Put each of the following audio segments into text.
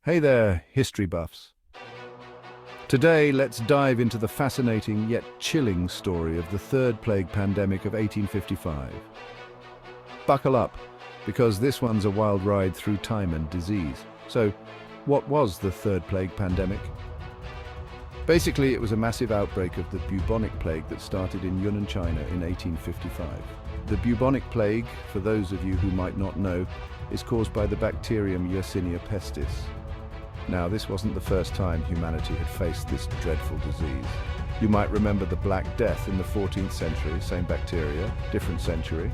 Hey there, history buffs. Today, let's dive into the fascinating yet chilling story of the Third Plague Pandemic of 1855. Buckle up, because this one's a wild ride through time and disease. So, what was the Third Plague Pandemic? Basically, it was a massive outbreak of the Bubonic plague that started in Yunnan, China in 1855. The Bubonic plague, for those of you who might not know, is caused by the bacterium Yersinia pestis. Now, this wasn't the first time humanity had faced this dreadful disease. You might remember the Black Death in the 14th century, same bacteria, different century.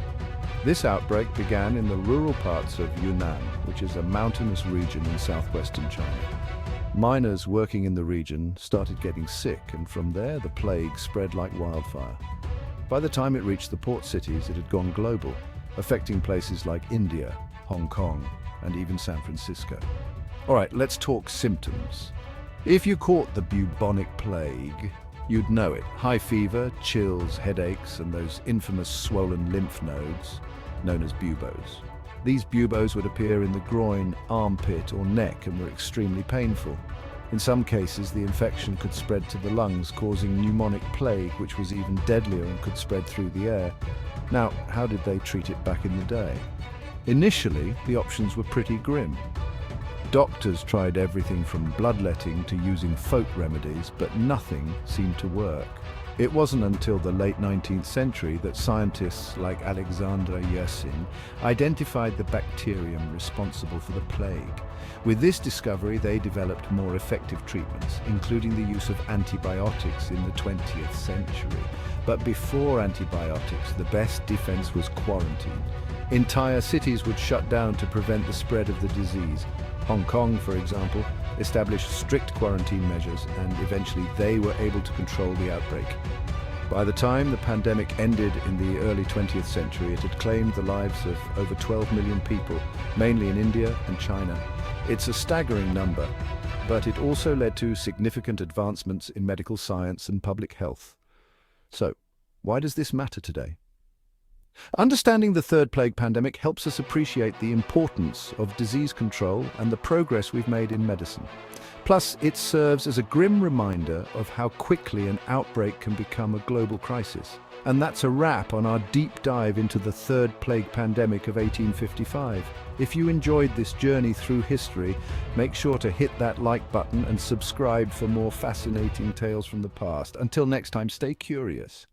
This outbreak began in the rural parts of Yunnan, which is a mountainous region in southwestern China. Miners working in the region started getting sick, and from there the plague spread like wildfire. By the time it reached the port cities, it had gone global, affecting places like India, Hong Kong, and even San Francisco. All right, let's talk symptoms. If you caught the bubonic plague, you'd know it. High fever, chills, headaches, and those infamous swollen lymph nodes, known as buboes. These buboes would appear in the groin, armpit, or neck and were extremely painful. In some cases, the infection could spread to the lungs, causing pneumonic plague, which was even deadlier and could spread through the air. Now, how did they treat it back in the day? Initially, the options were pretty grim. Doctors tried everything from bloodletting to using folk remedies, but nothing seemed to work. It wasn't until the late 19th century that scientists like Alexander Yersin identified the bacterium responsible for the plague. With this discovery, they developed more effective treatments, including the use of antibiotics in the 20th century. But before antibiotics, the best defense was quarantine. Entire cities would shut down to prevent the spread of the disease. Hong Kong, for example, established strict quarantine measures, and eventually they were able to control the outbreak. By the time the pandemic ended in the early 20th century, it had claimed the lives of over 12 million people, mainly in India and China. It's a staggering number, but it also led to significant advancements in medical science and public health. So, why does this matter today? Understanding the Third Plague Pandemic helps us appreciate the importance of disease control and the progress we've made in medicine. Plus, it serves as a grim reminder of how quickly an outbreak can become a global crisis. And that's a wrap on our deep dive into the Third Plague Pandemic of 1855. If you enjoyed this journey through history, make sure to hit that like button and subscribe for more fascinating tales from the past. Until next time, stay curious.